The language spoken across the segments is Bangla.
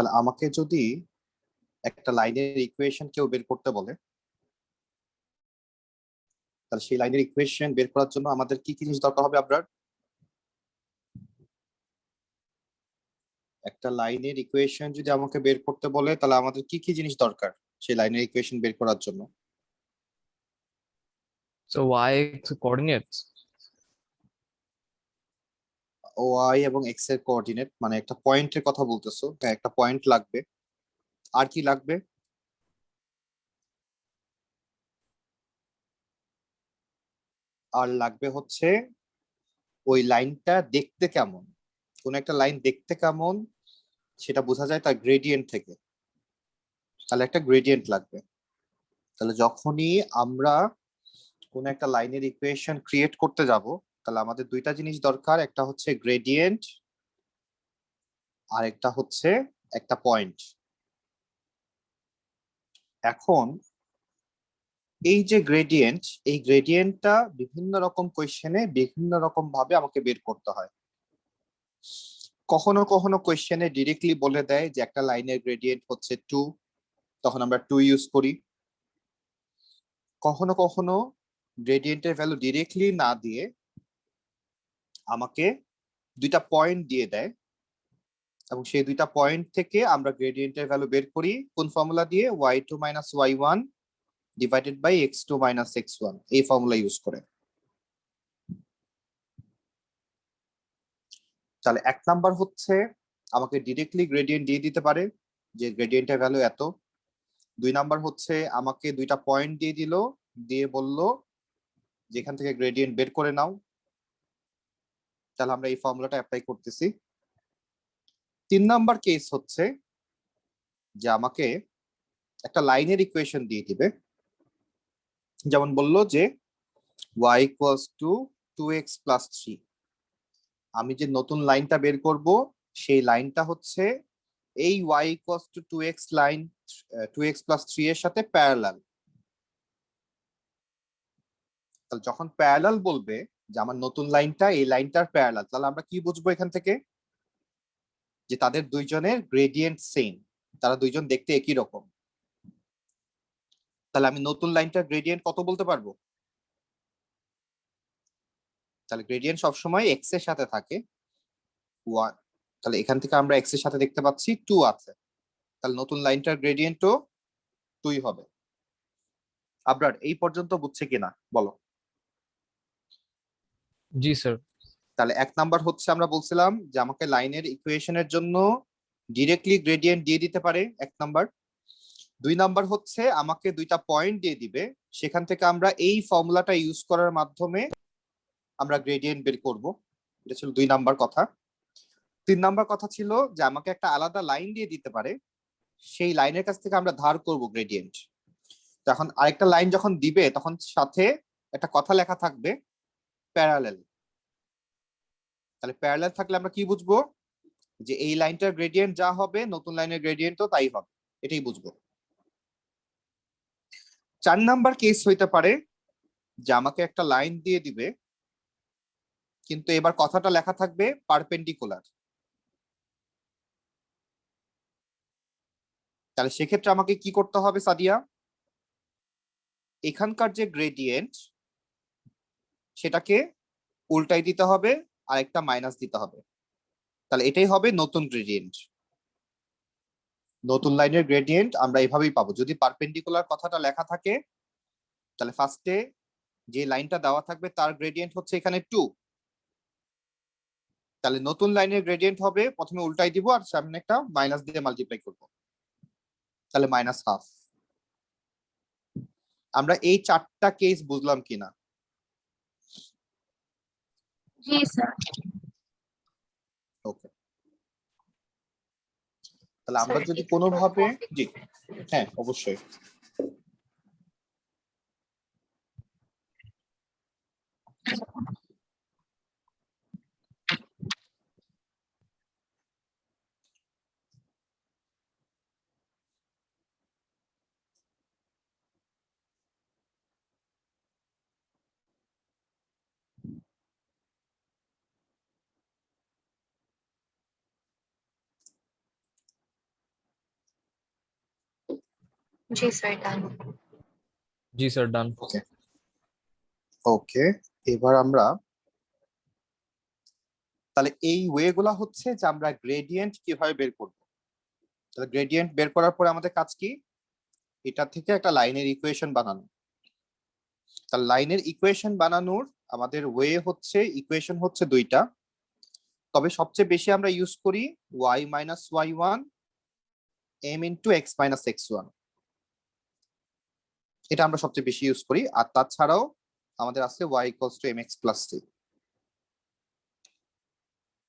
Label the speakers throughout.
Speaker 1: তাহলে আমাকে যদি একটা লাইনের ইকুয়েশন কেউ বের করতে বলে, তাহলে সেই লাইনের ইকুয়েশন বের করার জন্য আমাদের কি কি জিনিস দরকার হবে? আপনার একটা লাইনের ইকুয়েশন যদি আমাকে বের করতে বলে, তাহলে আমাদের কি কি জিনিস দরকার সেই লাইনের ইকুয়েশন বের করার জন্য?
Speaker 2: So y coordinates.
Speaker 1: ওয়াই এবং এক্স এর কোঅর্ডিনেট, মানে একটা পয়েন্টের কথা বলতেছো? হ্যাঁ, একটা পয়েন্ট লাগবে। আর কি লাগবে? আর লাগবে হচ্ছে ওই লাইনটা দেখতে কেমন। কোন একটা লাইন দেখতে কেমন সেটা বোঝা যায় তার গ্রেডিয়েন্ট থেকে। তাহলে একটা গ্রেডিয়েন্ট লাগবে। তাহলে যখনই আমরা কোন একটা লাইনের ইকুয়েশন ক্রিয়েট করতে যাব, তাহলে আমাদের দুইটা জিনিস দরকার। একটা হচ্ছে গ্রেডিয়েন্ট, আর একটা হচ্ছে একটা পয়েন্ট। এখন এই যে গ্রেডিয়েন্ট, এই গ্রেডিয়েন্টটা বিভিন্ন রকম কোয়েশ্চেনে বিভিন্ন রকম ভাবে আমাকে বের করতে হয়। কখনো কখনো কোয়েশ্চেনে ডিরেক্টলি বলে দেয় যে একটা লাইনের গ্রেডিয়েন্ট হচ্ছে 2, তখন আমরা 2 ইউজ করি। কখনো কখনো গ্রেডিয়েন্টের ভ্যালু ডিরেক্টলি না দিয়ে আমাকে দুইটা পয়েন্ট দিয়ে দেয়, এবং সেই দুইটা পয়েন্ট থেকে আমরা গ্রেডিয়েন্টের ভ্যালু বের করি কোন ফর্মুলা দিয়ে? y2 minus y1 divided by x2 minus x1, এই ফর্মুলা ইউজ করে। তাহলে এক নাম্বার হচ্ছে আমাকে ডিরেক্টলি গ্রেডিয়েন্ট দিয়ে দিতে পারে যে গ্রেডিয়েন্টের ভ্যালু এত। দুই নাম্বার হচ্ছে আমাকে দুইটা পয়েন্ট দিয়ে দিল, দিয়ে বলল যেখান থেকে গ্রেডিয়েন্ট বের করে নাও। তাহলে আমরা এই ফর্মুলাটা অ্যাপ্লাই করতেছি। তিন নাম্বার কেস হচ্ছে যে আমাকে একটা লাইনের ইকুয়েশন দিয়ে দিবে, যেমন বললো যে y equals to 2x plus 3। আমি যে নতুন লাইনটা বের করব সেই লাইনটা হচ্ছে এই y equals to 2x line 2x plus 3 এর সাথে প্যারালাল। তাহলে যখন প্যারালাল বলবে যে আমার নতুন লাইনটা এই লাইনটার প্যারালাল, তাহলে আমরা কি বুঝবো এখান থেকে? যে তাদের দুইজনের গ্রেডিয়েন্ট সেম, তারা দুইজন দেখতে একই রকম। তাহলে আমি নতুন লাইনটার গ্রেডিয়েন্ট কত বলতে পারবো? তাহলে গ্রেডিয়েন্ট সবসময় এক্স এর সাথে থাকে 1। তাহলে এখান থেকে আমরা এক্স এর সাথে দেখতে পাচ্ছি 2 আছে, তাহলে নতুন লাইনটার গ্রেডিয়েন্টও 2 হবে। আবরার এই পর্যন্ত বুঝছে কিনা বলো?
Speaker 2: জি স্যার।
Speaker 1: তাহলে এক নাম্বার হচ্ছে আমরা বলছিলাম যে আমাকে লাইনের ইকুয়েশনের জন্য ডিরেক্টলি গ্রেডিয়েন্ট দিয়ে দিতে পারে, এক নাম্বার। দুই নাম্বার হচ্ছে আমাকে দুইটা পয়েন্ট দিয়ে দিবে, সেখান থেকে আমরা এই ফর্মুলাটা ইউজ করার মাধ্যমে আমরা গ্রেডিয়েন্ট বের করব। এটা ছিল দুই নাম্বার কথা। তিন নাম্বার কথা ছিল যে আমাকে একটা আলাদা লাইন দিয়ে দিতে পারে, সেই লাইনের কাছ থেকে আমরা ধার করব গ্রেডিয়েন্ট। তখন আরেকটা লাইন যখন দিবে তখন সাথে একটা কথা লেখা থাকবে প্যারালেল। তাহলে প্যারালেল থাকলে আমরা কি বুঝবো? যে এই লাইনটার গ্রেডিয়েন্ট যা হবে নতুন লাইনের গ্রেডিয়েন্টও তাই হবে, এটাই বুঝবো। চার নাম্বার কেস হইতে পারে যে আমাকে একটা লাইন দিয়ে দিবে, কিন্তু এবার কথাটা লেখা থাকবে পারপেন্ডিকুলার। তাহলে সেক্ষেত্রে আমাকে কি করতে হবে সাদিয়া? এখানকার যে গ্রেডিয়েন্ট সেটাকে উল্টাই দিতে হবে, আর একটা মাইনাস দিতে হবে। তাহলে এটাই হবে নতুন গ্রেডিয়েন্ট। নতুন লাইনের গ্রেডিয়েন্ট আমরা এভাবেই পাবো। যদি পারপেন্ডিকুলার কথাটা লেখা থাকে তাহলে ফার্স্টে যে লাইনটা দেওয়া থাকবে তার গ্রেডিয়েন্ট হচ্ছে এখানে 2। তাহলে নতুন লাইনের গ্রেডিয়েন্ট হবে, প্রথমে উল্টাই দিব আর সামনে একটা মাইনাস দিয়ে মাল্টিপ্লাই করব, তাহলে মাইনাস হাফ। আমরা এই চারটা কেস বুঝলাম কিনা?
Speaker 3: জি স্যার।
Speaker 1: ওকে, তাহলে আমরা যদি কোনোভাবে, জি হ্যাঁ অবশ্যই।
Speaker 3: जी सर डन।
Speaker 2: जी sir, done.
Speaker 1: ওকে ওকে এবার আমরা তাহলে এই ওয়ে গুলা হচ্ছে যে আমরা গ্রেডিয়েন্ট কিভাবে বের করব। তাহলে গ্রেডিয়েন্ট বের করার পরে আমাদের কাজ কি, এটা থেকে একটা লাইনের ইকুয়েশন বানানো। তাহলে লাইনের ইকুয়েশন বানানোর আমাদের ওয়ে হচ্ছে, ইকুয়েশন হচ্ছে দুইটা, তবে সবচেয়ে বেশি আমরা ইউজ করি y minus Y one M into x minus x one, এটা আমরা সবচেয়ে বেশি ইউজ করি। আর তাছাড়াও আমাদের আছে y equals to M X plus C.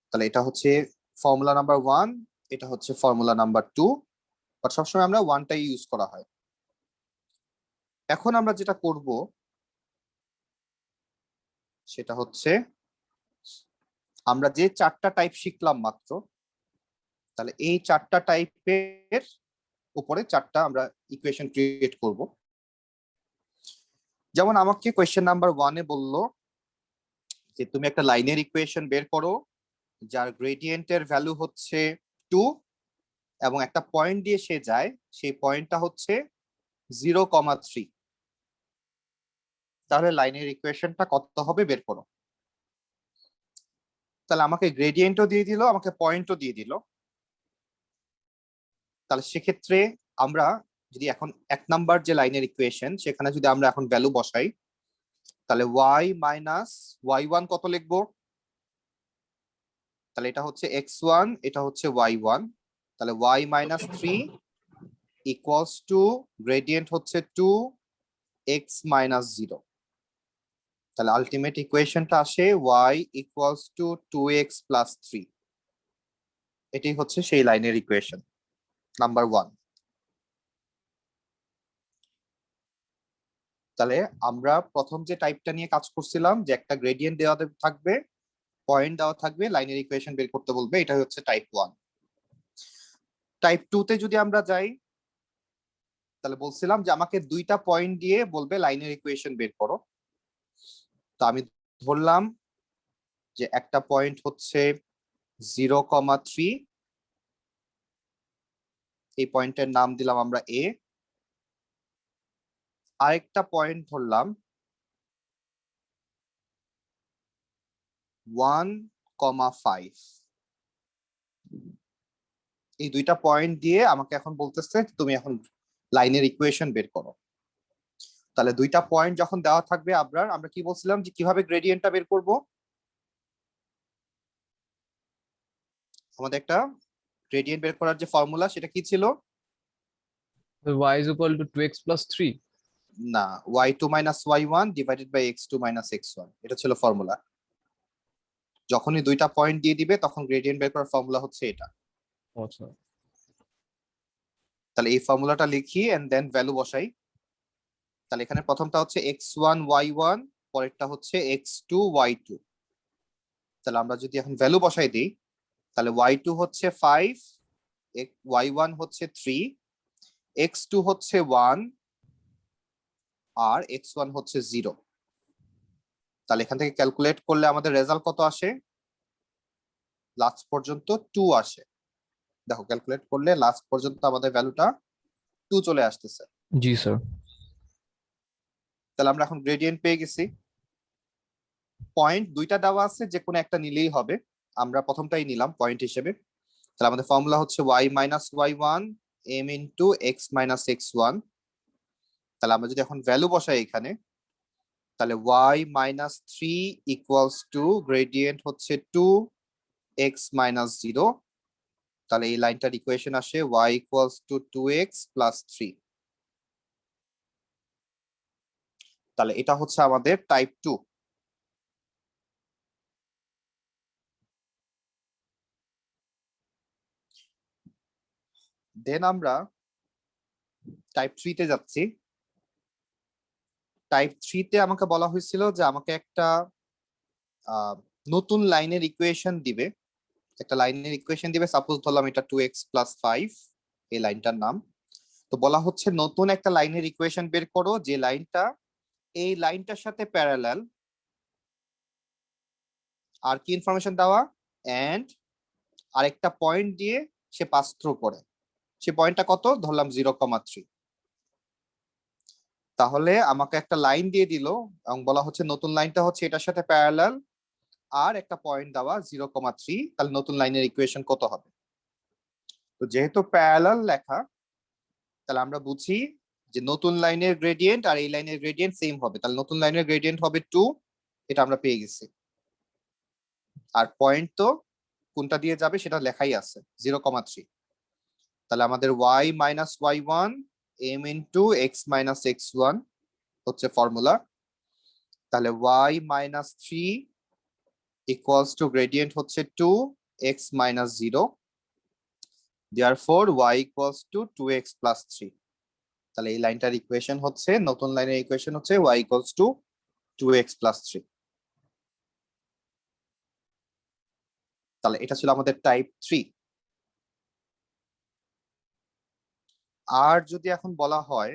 Speaker 1: তাহলে এটা হচ্ছে ফর্মুলা নাম্বার ওয়ান, এটা হচ্ছে ফর্মুলা নাম্বার টু, বাট সবসময় আমরা ওয়ানটাই ইউজ করা হয়। এখন আমরা যেটা করব সেটা হচ্ছে আমরা যে চারটা টাইপ শিখলাম মাত্র, তাহলে এই চারটা টাইপের উপরে চারটা আমরা ইকুয়েশন ক্রিয়েট করব। যেমন আমাকে কোয়েশ্চেন নাম্বার ওয়ানে বললো যে তুমি একটা লাইনের ইকুয়েশন বের করো যার গ্রেডিয়েন্টের ভ্যালু হচ্ছে 2 এবং একটা পয়েন্ট দিয়ে সে যায়, সেই পয়েন্টটা হচ্ছে 0,3। তাহলে লাইনের ইকুয়েশনটা কত হবে বের করো। তাহলে আমাকে গ্রেডিয়েন্টও দিয়ে দিল, আমাকে পয়েন্টও দিয়ে দিল। তাহলে সেক্ষেত্রে আমরা যদি এখন এক নাম্বার যে লাইনের ইকুয়েশন সেখানে যদি আমরা এখন ভ্যালু বসাই, তাহলে y মাইনাস ওয়াই ওয়ান কত লিখবো, তাহলে এটা হচ্ছে x1, এটা হচ্ছে y1, তাহলে y minus three equals to gradient হচ্ছে 2x মাইনাস 0। তাহলে আলটিমেট ইকুয়েশনটা আসে y equals to 2x plus 3। এটাই হচ্ছে সেই লাইনের ইকুয়েশন নাম্বার ওয়ান। তাহলে আমরা প্রথম যে টাইপটা নিয়ে কাজ করছিলাম যে একটা গ্রেডিয়েন্ট দেওয়া থাকবে, পয়েন্ট দেওয়া থাকবে, লাইনের ইকুয়েশন বের করতে বলবে, এটা হচ্ছে টাইপ ওয়ান। টাইপ টু তে যদি আমরা যাই, তাহলে বলছিলাম যে আমাকে দুইটা পয়েন্ট দিয়ে বলবে লাইনের ইকুয়েশন বের করো। তো আমি ধরলাম যে একটা পয়েন্ট হচ্ছে 0,3, এই পয়েন্টের নাম দিলাম আমরা এ। আরেকটা পয়েন্ট ধরলাম 1,5। এই দুইটা পয়েন্ট দিয়ে আমাকে এখন বলতেছে তুমি এখন লাইনের ইকুয়েশন বের করো। তাহলে দুইটা পয়েন্ট যখন দেওয়া থাকবে আমরা কি বলছিলাম যে কিভাবে গ্রেডিয়েন্টটা বের করব। আমাদের একটা গ্রেডিয়েন্ট বের করার যে ফর্মুলা সেটা কি ছিল,
Speaker 2: So y is equal to 2x plus 3.
Speaker 1: না, y2 minus y1 divided by x2 minus x1, এটা ছিল ফর্মুলা। যখনই দুইটা পয়েন্ট দিয়ে দিবে তখন গ্রেডিয়েন্ট বের করার ফর্মুলা হচ্ছে এটা।
Speaker 2: আচ্ছা।
Speaker 1: তাহলে এই ফর্মুলাটা লিখি এন্ড দেন ভ্যালু বসাই। তাহলে এখানে প্রথমটা হচ্ছে x1 y1, পরেরটা হচ্ছে x2 y2। তাহলে আমরা যদি এখন ভ্যালু বসাই দিই, তাহলে y2 হচ্ছে 5, y1 হচ্ছে 3, x2 হচ্ছে 1 আর x1 হচ্ছে 0। তাহলে এখান থেকে ক্যালকুলেট করলে আমাদের রেজাল্ট কত আসে, লাস্ট পর্যন্ত 2 আসে। দেখো ক্যালকুলেট করলে লাস্ট পর্যন্ত আমাদের ভ্যালুটা 2 চলে আসতেছে।
Speaker 2: जी sir.
Speaker 1: তাহলে আমরা এখন গ্রেডিয়েন্ট পেয়ে গেছি। পয়েন্ট দুইটা দেওয়া আছে, যে কোনো একটা নিলেই হবে, আমরা প্রথমটাই নিলাম পয়েন্ট হিসেবে। তাহলে আমাদের ফর্মুলা হচ্ছে y minus Y one M into x minus x one. তাহলে আমরা যদি এখন ভ্যালু বসাই এখানে, তাহলে y minus three equals to gradient হচ্ছে 2x মাইনাস 0। তাহলে এই লাইনটার ইকুয়েশন আসে y equals to 2x plus 3। তাহলে এটা হচ্ছে আমাদের টাইপ 2। দেন আমরা টাইপ 3 তে যাচ্ছি। টাইপ 3 তে আমাকে বলা হয়েছিল যে আমাকে একটা নতুন লাইনের ইকুয়েশন দিবে, একটা লাইনের ইকুয়েশন দিবে, সাপোজ ধরলাম এটা 2x প্লাস 5, এই লাইনটার নাম। তো বলা হচ্ছে নতুন একটা লাইনের ইকুয়েশন বের করো যে লাইনটা এই লাইনটার সাথে প্যারালাল। আর কি ইনফরমেশন দেওয়া, এন্ড আরেকটা পয়েন্ট দিয়ে সে পাস থ্রু করে, সে পয়েন্টটা কত ধরলাম 0,3। তাহলে আমাকে একটা লাইন দিয়ে দিল এবং বলা হচ্ছে নতুন লাইনটা হচ্ছে এটার সাথে প্যারালাল আর একটা পয়েন্ট দেওয়া 0,3, তাহলে নতুন লাইনের ইকুয়েশন কত হবে? তো যেহেতু প্যারালাল লেখা, তাহলে আমরা বুঝি যে নতুন লাইনের গ্রেডিয়েন্ট আর এই লাইনের গ্রেডিয়েন্ট সেম হবে, তাহলে নতুন লাইনের গ্রেডিয়েন্ট হবে 2, এটা আমরা পেয়ে গেছি। আর পয়েন্ট তো কোনটা দিয়ে যাবে সেটা লেখাই আছে 0,3, তাহলে আমাদের y minus y1 m into x minus x1 হচ্ছে ফর্মুলা। তাহলে y minus 3 equals to gradient হচ্ছে 2 x minus 0, therefore y equals to 2x plus 3। তাহলে এই লাইনটার ইকুয়েশন হচ্ছে, নতুন লাইনের ইকুয়েশন হচ্ছে y equals to 2x plus 3। তাহলে এটা ছিল আমাদের টাইপ 3। আর যদি এখন বলা হয়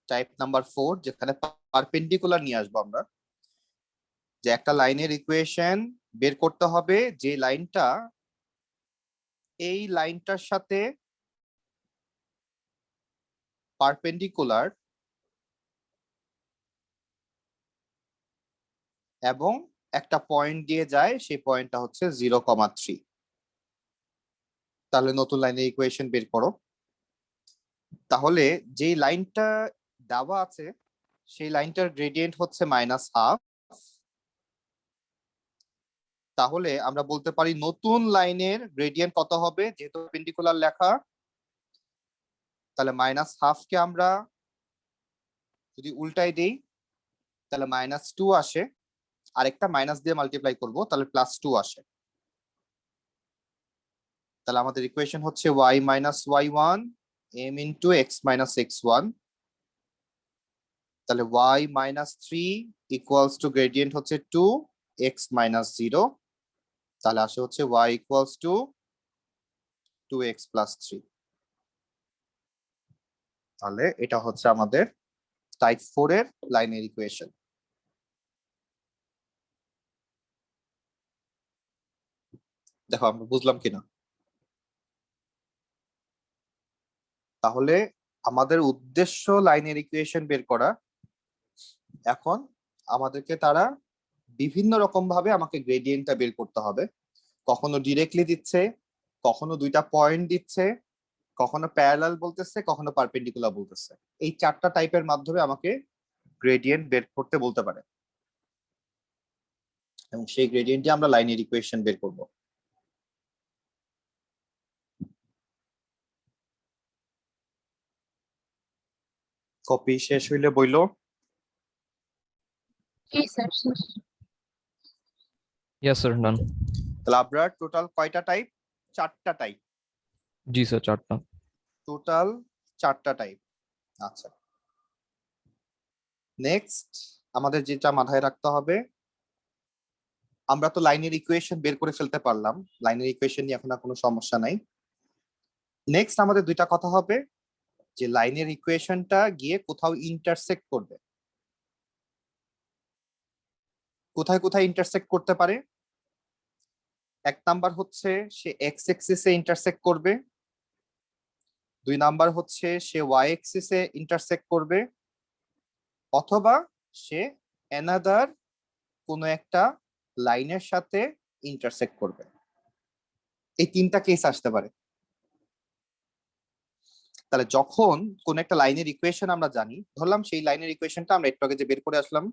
Speaker 1: টাইপ নাম্বার 4, যেখানে পারপেন্ডিকুলার নিয়ে আসবো আমরা, যে একটা লাইনের ইকুয়েশন বের করতে হবে যে লাইনটা এই লাইনটার সাথে পারপেন্ডিকুলার এবং একটা পয়েন্ট দিয়ে যায়, সেই পয়েন্টটা হচ্ছে 0,3। তাহলে নতুন লাইনের ইকুয়েশন বের করো। তাহলে যে লাইনটা দেওয়া আছে সেই লাইনটার গ্রেডিয়েন্ট হচ্ছে -12। তাহলে আমরা বলতে পারি নতুন লাইনের গ্রেডিয়েন্ট কত হবে, যেহেতু পারপেন্ডিকুলার লেখা। তাহলে -12 কে আমরা যদি উল্টাই দেই তাহলে -2 আসে, আরেকটা মাইনাস দিয়ে মাল্টিপ্লাই করব তাহলে +2 আসে। তাহলে আমাদের ইকুয়েশন হচ্ছে y minus y1 m into x minus x1। তাহলে y minus 3 equals to gradient হচ্ছে 2 x মাইনাস 0, তাহলে আসে হচ্ছে y equals to 2x plus 3। তাহলে এটা হচ্ছে আমাদের টাইপ 4 এর লাইনের ইকুয়েশন। দেখো আমরা বুঝলাম কিনা। তাহলে আমাদের উদ্দেশ্য লাইনের ইকুয়েশন বের করা। এখন আমাদেরকে তারা বিভিন্ন রকম ভাবে আমাকে গ্রেডিয়েন্টটা বের করতে হবে। কখনো ডিরেক্টলি দিচ্ছে, কখনো দুইটা পয়েন্ট দিচ্ছে, কখনো প্যারালাল বলতেছে, কখনো পারপেন্ডিকুলার বলতেছে। এই 4টা টাইপের মাধ্যমে আমাকে গ্রেডিয়েন্ট বের করতে বলতে পারে এবং সেই গ্রেডিয়েন্টে আমরা লাইনের ইকুয়েশন বের করব। কপি শেষ হইলে বইলো।
Speaker 3: জি স্যার।
Speaker 2: Yes, sir. Done.
Speaker 1: তাহলে আমরা টোটাল কয়টা টাইপ? 4টা টাইপ।
Speaker 2: जी sir, चार्टा.
Speaker 1: টোটাল 4টা টাইপ। আচ্ছা, নেক্সট আমাদের যেটা মাথায় রাখতে হবে, আমরা তো লাইনের ইকুয়েশন বের করে ফেলতে পারলাম, লাইনের ইকুয়েশন নিয়ে এখন আর কোনো সমস্যা নাই। নেক্সট আমাদের দুইটা কথা হবে যে লাইনের ইকুয়েশনটা গিয়ে কোথাও ইন্টারসেক্ট করবে। কোথায় কোথায় ইন্টারসেক্ট করতে পারে? এক নাম্বার হচ্ছে সে এক্স এক্সিসে ইন্টারসেক্ট করবে, 2 নাম্বার হচ্ছে সে ওয়াই এক্সিসে ইন্টারসেক্ট করবে, অথবা সে অ্যানাদার কোনো একটা লাইনের সাথে ইন্টারসেক্ট করবে। এই 3টা কেস আসতে পারে। তাহলে যখন কোন একটা লাইনের ইকুয়েশন আমরা জানি, ধরলাম সেই লাইনের ইকুয়েশনটা আমরা একটু আগে যে বের করে আসলাম,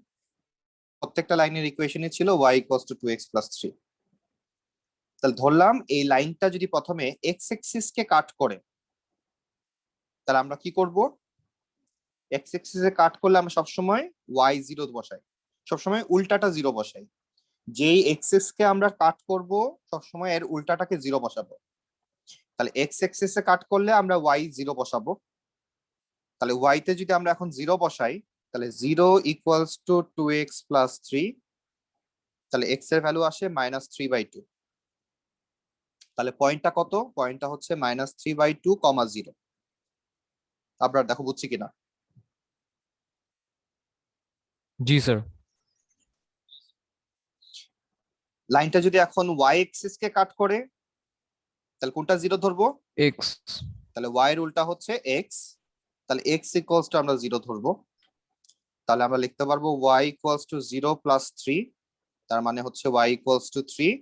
Speaker 1: প্রত্যেকটা লাইনের ইকুয়েশনই ছিল y equals to 2x plus 3। তাহলে ধরলাম এই লাইনটা যদি প্রথমে এক্স এক্সিস কে কাট করে, তাহলে আমরা কি করব? এক্স এক্সিসে কাট করলে আমরা সবসময় y 0 বসাই, সবসময় উল্টাটা 0 বসাই। যেই এক্সিস কে আমরা কাট করব সবসময় এর উল্টাটাকে 0 বসাবো। তাহলে এক্স এক্সিসে কাট করলে আমরা y 0 বসাবো। তাহলে y তে যদি আমরা এখন 0 বসাই, তাহলে 0 ইকুয়ালস টু 2x প্লাস 3, তাহলে x এর ভ্যালু আসে -3/2। তাহলে পয়েন্টটা কত? পয়েন্টটা হচ্ছে -3/2, 0। আপনারা দেখো বুঝছি কিনা।
Speaker 2: जी sir.
Speaker 1: লাইনটা যদি এখন y এক্সিস কে কাট করে, তাহলে কোনটা 0 ধরবো?
Speaker 2: X.
Speaker 1: তাহলে y এর উল্টা হচ্ছে x, তাহলে x ইকুয়ালস টু আমরা 0 ধরবো, তাহলে আমরা লিখতে পারবো y ইকুয়ালস টু 0 প্লাস 3, তার মানে হচ্ছে y ইকুয়ালস টু 3,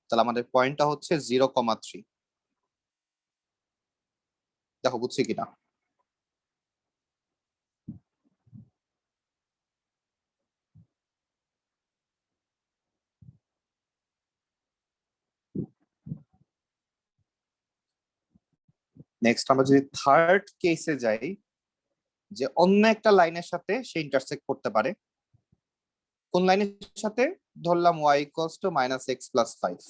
Speaker 1: তাহলে আমাদের পয়েন্টটা হচ্ছে 0,3। দেখো বুঝছি কিনা। নেক্সট আমরা যদি থার্ড কেসে যাই, যে অন্য একটা লাইনের সাথে সে ইন্টারসেক্ট করতে পারে। কোন লাইনের সাথে? ধরলাম y equals two -x plus 5,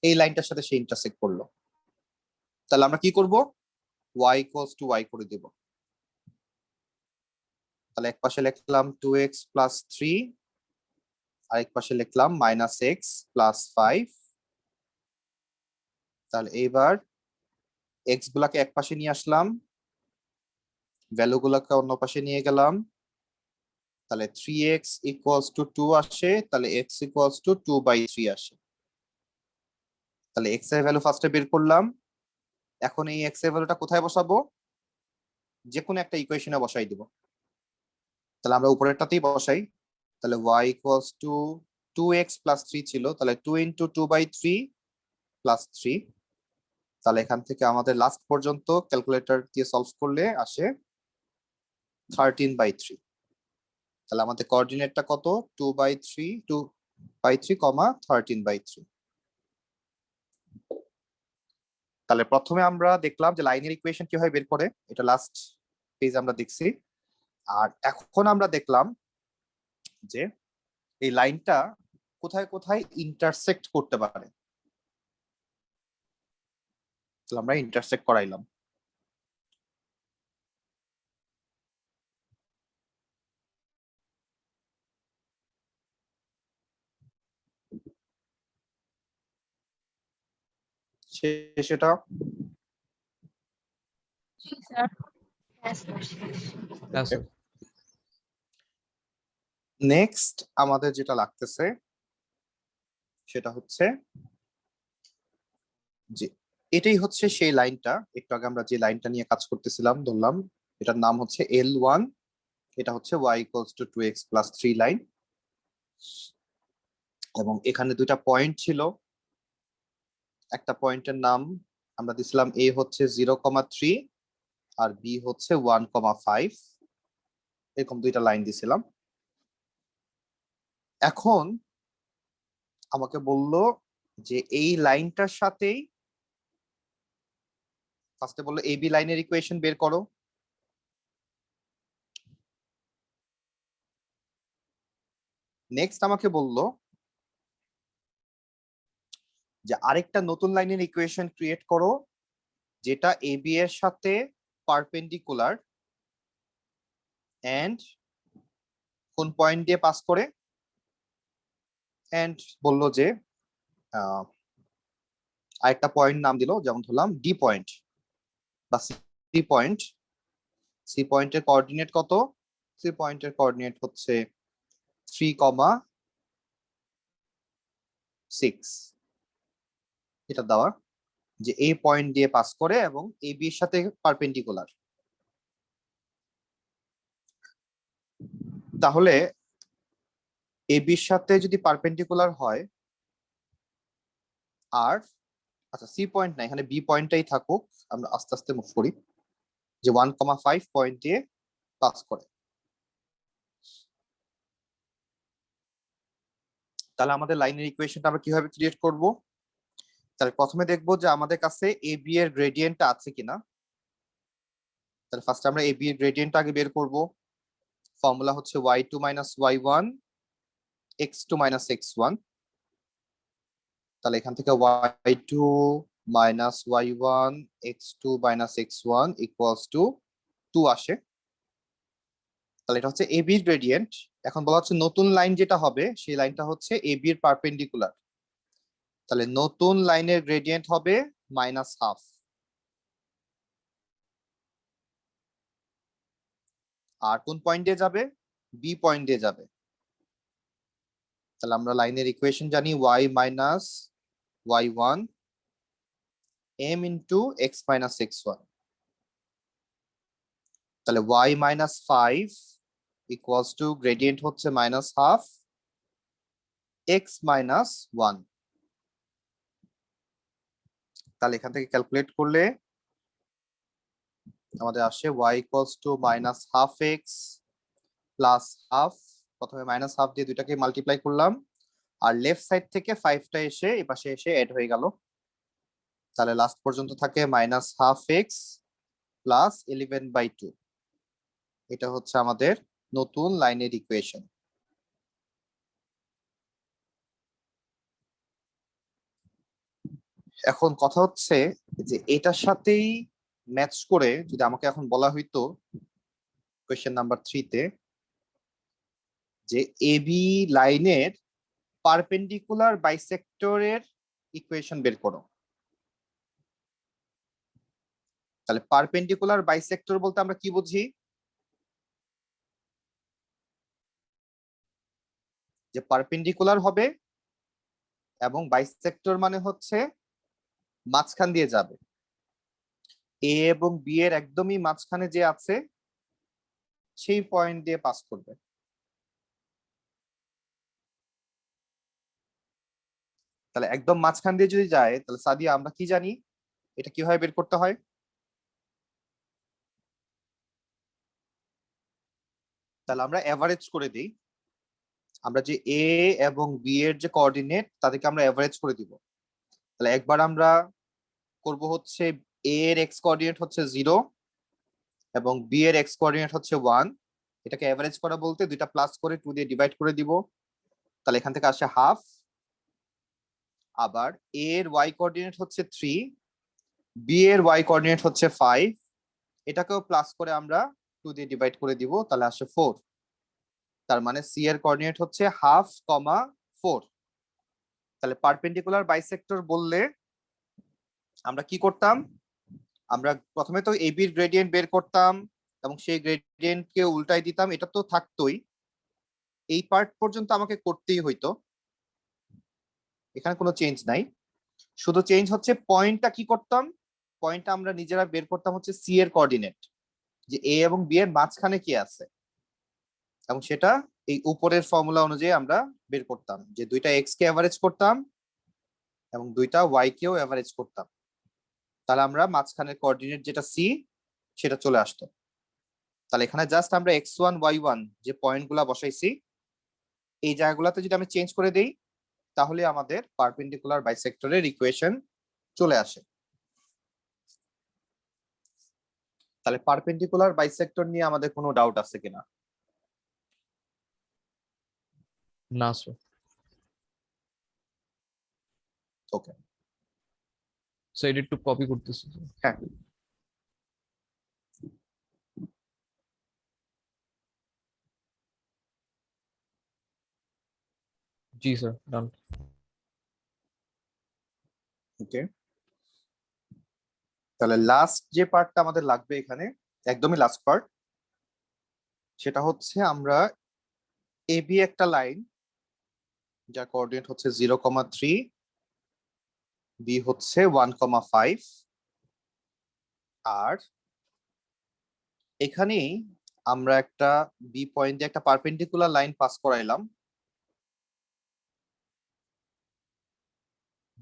Speaker 1: এই লাইনটার সাথে সে ইন্টারসেক্ট করলো, তাহলে আমরা কি করব? y ইকুয়ালস টু y করে দেব। তাহলে এক পাশে লিখলাম 2x প্লাস 3, আরেক পাশে লিখলাম -x প্লাস 5। তাহলে এইবার x গুলাকে এক পাশে নিয়ে আসলাম, ভ্যালু গুলাকে অন্য পাশে নিয়ে গেলাম, তাহলে 3x ইকুয়ালস টু 2 আসে, তাহলে x ইকুয়ালস টু 2/3 আসে। তাহলে x এর ভ্যালু ফার্স্টে বের করলাম, এখন এই x এর ভ্যালুটা কোথায় বসাবো? যে কোনো একটা ইকুয়েশনে বসাই দিব। তাহলে আমরা উপরেরটাতেই বসাই, তাহলে y equals to 2x plus 3 ছিল, তাহলে 2 ইন্টু 2/3 প্লাস 3। তাহলে এখান থেকে আমাদের লাস্ট পর্যন্ত ক্যালকুলেটর দিয়ে সলভ করলে আসে 13/3। তাহলে আমাদের কোঅর্ডিনেটটা কত? 2/3 13/3। তাহলে প্রথমে আমরা দেখলাম যে লাইনের ইকুয়েশন কিভাবে বের করে, এটা লাস্ট পেজ আমরা দেখছি। আর এখন আমরা দেখলাম যে এই লাইনটা কোথায় কোথায় ইন্টারসেক্ট করতে পারে। তাহলে আমরা ইন্টারসেক্ট করাইলাম। সেটা
Speaker 3: জি স্যার। Yes, sir.
Speaker 2: হ্যাঁ স্যার।
Speaker 1: নেক্সট আমাদের যেটা লাগতেছে সেটা হচ্ছে যে এটাই হচ্ছে সেই লাইনটা, একটু আগে আমরা যে লাইনটা নিয়ে কাজ করতেছিলাম, ধরলাম এটার নাম হচ্ছে L1, এটা হচ্ছে y equals to 2x plus 3 line, এবং এখানে দুইটা পয়েন্ট ছিল। একটা পয়েন্টের নাম আমরা দিছিলাম a হচ্ছে 0,3 আর b হচ্ছে 1,5, এরকম দুইটা লাইন দিছিলাম। এখন আমাকে বলল যে এই লাইনটার সাথেই ফার্স্টে বললো ab লাইনের ইকুয়েশন বের করো। নেক্সট আমাকে বলল যে আরেকটা নতুন লাইনের ইকুয়েশন ক্রিয়েট করো যেটা ab এর সাথে পারপেন্ডিকুলার এন্ড কোন পয়েন্ট দিয়ে পাস করে, এন্ড বলল যে আরেকটা পয়েন্ট নাম দিল, যেমন ধরলাম ডি পয়েন্ট বা সি পয়েন্ট। সি পয়েন্টের কোঅর্ডিনেট কত? সি পয়েন্টের কোঅর্ডিনেট হচ্ছে 3,6, এটা দেওয়া যে এই পয়েন্ট দিয়ে পাস করে এবং এ বি এর সাথে পারপেন্ডিকুলার। তাহলে এ বির সাথে যদি পারপেন্ডিকুলার হয়, আর আচ্ছা সি পয়েন্ট না, এখানে বি পয়েন্টটাই থাকুক, আমরা আস্তে আস্তে মুভ করি, যে 1,5 পয়েন্ট দিয়ে পাস করে। তাহলে আমাদের লাইনের ইকুয়েশনটা আমরা কিভাবে ক্রিয়েট করব? তাহলে প্রথমে দেখবো যে আমাদের কাছে এ বি এর গ্রেডিয়েন্টটা আছে কিনা। তাহলে ফার্স্ট আমরা এ বি এর গ্রেডিয়েন্টটা আগে বের করব। ফর্মুলা হচ্ছে y2 minus y1 x2 minus x1। তাহলে এখান থেকে y2 minus y1 x2 minus x1 equals to 2 আসে। তাহলে এটা হচ্ছে এ বি গ্রেডিয়েন্ট। এখন বলা হচ্ছে নতুন লাইন যেটা হবে সেই লাইনটা হচ্ছে এ বি এর পারপেন্ডিকুলার। তাহলে নতুন লাইনের গ্রেডিয়েন্ট হবে -12। আর কোন পয়েন্ট দিয়ে যাবে? বি পয়েন্ট দিয়ে যাবে। তাহলে আমরা লাইনের ইকুয়েশন জানি y minus y1 m into x minus x1। তাহলে y minus 5 equals to gradient হচ্ছে মাইনাস হাফ x মাইনাস 1। তাহলে এখান থেকে ক্যালকুলেট করলে আমাদের আসে y equals two minus half x plus half, প্রথমে মাইনাস হাফ দিয়ে দুইটাকে মাল্টিপ্লাই করলাম, আর লেফট সাইড থেকে 5টা এসে এই পাশে এসে এড হয়ে গেল। তাহলে লাস্ট পর্যন্ত থাকে মাইনাস হাফ এক্স প্লাস 11/2। এটা হচ্ছে আমাদের নতুন লাইনের ইকুয়েশন। এখন কথা হচ্ছে যে এটার সাথেই ম্যাচ করে যদি আমাকে এখন বলা হইতো কোয়েশ্চেন নাম্বার 3-তে যে এবি লাইনের পারপেন্ডিকুলার বাইসেক্টরের ইকুয়েশন বের করো, তাহলে পারপেন্ডিকুলার বাইসেক্টর বলতে আমরা কি বুঝি? যে পারপেন্ডিকুলার হবে এবং বাইসেক্টর মানে হচ্ছে মাঝখান দিয়ে যাবে, এ এবং বি এর একদমই মাঝখানে যে আছে সেই পয়েন্ট দিয়ে পাস করবে। তাহলে একদম মাঝখান দিয়ে যদি যায় তাহলে সাদিয়া আমরা কি জানি এটা কিভাবে বের করতে হয়? তাহলে আমরা এভারেজ করে দিই, আমরা যে এ এবং বি এর যে কোঅর্ডিনেট তাদেরকে আমরা এভারেজ করে দিব। তাহলে একবার আমরা করব হচ্ছে এ এর এক্স কোঅর্ডিনেট হচ্ছে 0 এবং বি এর এক্স কোঅর্ডিনেট হচ্ছে 1, এটাকে এভারেজ করা বলতে দুইটা প্লাস করে 2 দিয়ে ডিভাইড করে দিব, তাহলে এখান থেকে আসে হাফ। আবার এ এর ওয়াই কোঅর্ডিনেট হচ্ছে 3, বি এর ওয়াই কোঅর্ডিনেট হচ্ছে 5, এটাকেও প্লাস করে আমরা 2 দিয়ে ডিভাইড করে দিব, তাহলে আসে 4। তার মানে সি এর কোঅর্ডিনেট হচ্ছে হাফ কমা 4। তাহলে পারপেন্ডিকুলার বাইসেক্টর বললে আমরা কি করতাম? আমরা প্রথমে তো এবি এর গ্রেডিয়েন্ট বের করতাম এবং সেই গ্রেডিয়েন্টকে উল্টাই দিতাম, এটা তো থাকতোই, এই পার্ট পর্যন্ত আমাকে করতেই হইতো, এখানে কোনো চেঞ্জ নাই। শুধু চেঞ্জ হচ্ছে পয়েন্টটা কি করতাম, পয়েন্টটা আমরা নিজেরা বের করতাম হচ্ছে সি এর কোঅর্ডিনেট, যে এ এবং বি এর মাঝখানে কি আছে, এবং সেটা এই উপরের ফর্মুলা অনুযায়ী আমরা বের করতাম, যে দুইটা এক্স কে এভারেজ করতাম এবং দুইটা ওয়াই কেও এভারেজ করতাম, তাহলে আমরা মাঝখানের কোঅর্ডিনেট যেটা সি সেটা চলে আসতো। তাহলে এখানে জাস্ট আমরা x1 y1 যে পয়েন্টগুলো বসাইছি এই জায়গাগুলোতে যদি আমি চেঞ্জ করে দেই তাহলে আমাদের পারপেন্ডিকুলার বাইসেক্টরের ইকুয়েশন চলে আসে। তাহলে পারপেন্ডিকুলার বাইসেক্টর নিয়ে আমাদের কোনো ডাউট আছে কিনা?
Speaker 2: না স্যার।
Speaker 1: ওকে,
Speaker 2: স্যার এটা একটু কপি করতেছি।
Speaker 1: হ্যাঁ
Speaker 2: জি স্যার, ডান।
Speaker 1: ওকে, তাহলে লাস্ট যে পার্টটা আমাদের লাগবে এখানে, একদমই লাস্ট পার্ট, সেটা হচ্ছে আমরা এবি একটা লাইন যার কোঅর্ডিনেট হচ্ছে 0,3, বি হচ্ছে 1,5, আর এখানেই আমরা একটা বি পয়েন্ট দিয়ে একটা পারপেন্ডিকুলার লাইন পাস করাইলাম,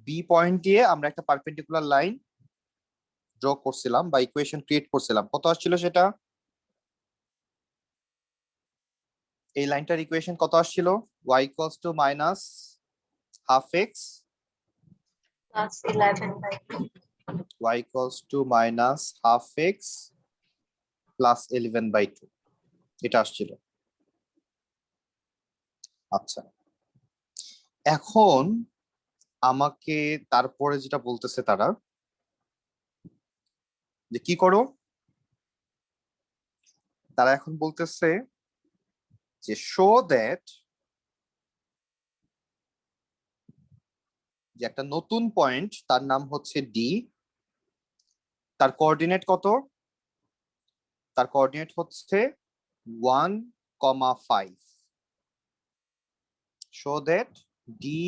Speaker 1: বি পয়েন্ট দিয়ে আমরা একটা পারপেন্ডিকুলার লাইন ড্র করছিলাম বা ইকুয়েশন ক্রিয়েট করছিলাম। কত আসছিল সেটা? এই লাইনটার ইকুয়েশন কত আসছিল? y equals two minus half x
Speaker 3: Plus 11/2.
Speaker 1: y equals two minus half x plus 11/2, এটা আসছিল। আচ্ছা, এখন আমাকে তারপরে যেটা বলতেছে তারা যে কি করো, তারা এখন বলতেছে যে শো দ্যাট যে একটা নতুন পয়েন্ট তার নাম হচ্ছে ডি, তার কোঅর্ডিনেট কত? তার কোঅর্ডিনেট হচ্ছে 1,5, show that D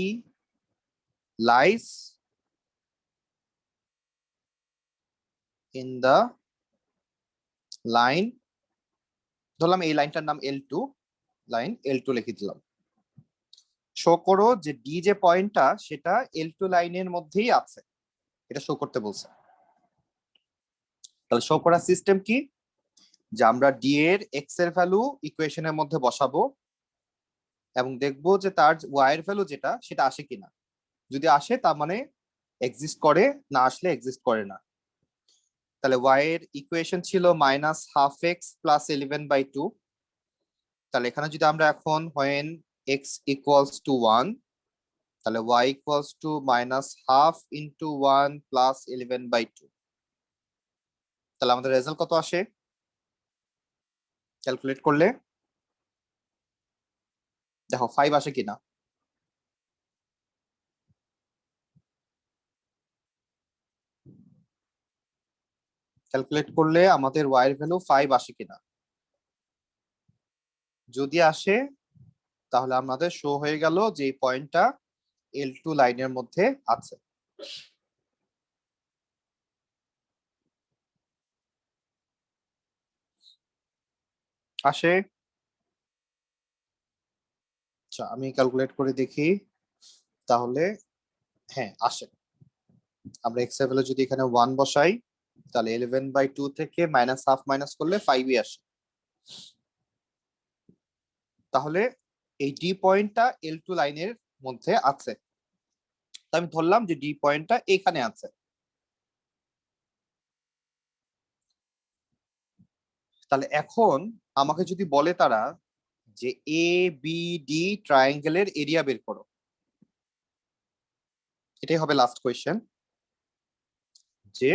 Speaker 1: lies in the line ধরলাম এই লাইনটার নাম L2, লাইন L2 লিখে দিলাম। শো করো যে ডি যে পয়েন্টটা সেটা L2 লাইনের মধ্যেই আছে, এটা শো করতে বলছে। তাহলে শো করার সিস্টেম কি, যে আমরা ডি এর এক্স এর ভ্যালু ইকুয়েশনের মধ্যে বসাবো এবং দেখবো যে তার ওয়াই এর ভ্যালু যেটা সেটা আসে কিনা। যদি আসে তার মানে এক্সিস্ট করে, না আসলে এক্সিস্ট করে না। তাহলে ওয়াই এর ইকুয়েশন ছিল -12x + 11/2। তাহলে এখানে যদি আমরা এখন when x = 1, তাহলে y = -12 × 1 + 11/2। তাহলে আমাদের রেজাল্ট কত আসে ক্যালকুলেট করলে? দেখো 5 আসে কিনা। ক্যালকুলেট করলে আমাদের y এর ভ্যালু 5 আসে কিনা। যদি আসে তাহলে আমাদের শো হয়ে গেল যে এই পয়েন্টটা L2 লাইনের মধ্যে আছে। আসে? আচ্ছা আমি ক্যালকুলেট করে দেখি, তাহলে হ্যাঁ আসে। আমরা x এর ভ্যালু যদি এখানে 1 বসাই তাহলে 11/2 থেকে -12 মাইনাস করলে 5ই আসে। তাহলে এই ডি পয়েন্টটা L2 লাইনের মধ্যে আছে। তো আমি ধরলাম যে ডি পয়েন্টটা এখানে আছে। তাহলে এখন আমাকে যদি বলে তারা যে এ বি ডি ট্রায়াঙ্গেলের এরিয়া বের করো, এটাই হবে লাস্ট কোয়েশ্চেন, যে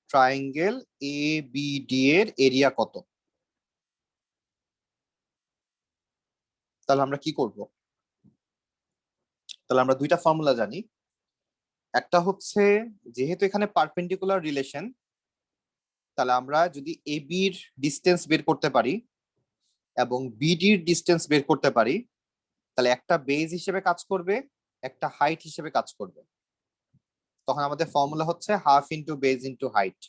Speaker 1: ট্রায়াঙ্গেল এ বি ডি এর এরিয়া কত। তাহলে আমরা কি করব? তাহলে আমরা দুইটা ফর্মুলা জানি। একটা হচ্ছে যেহেতু এখানে পারপেন্ডিকুলার রিলেশন, তাহলে আমরা যদি এ বির ডিস্টেন্স বের করতে পারি এবং বিডির ডিস্টেন্স বের করতে পারি, তাহলে একটা বেজ হিসেবে কাজ করবে, একটা হাইট হিসেবে কাজ করবে। তখন আমাদের ফর্মুলা হচ্ছে half into base into height.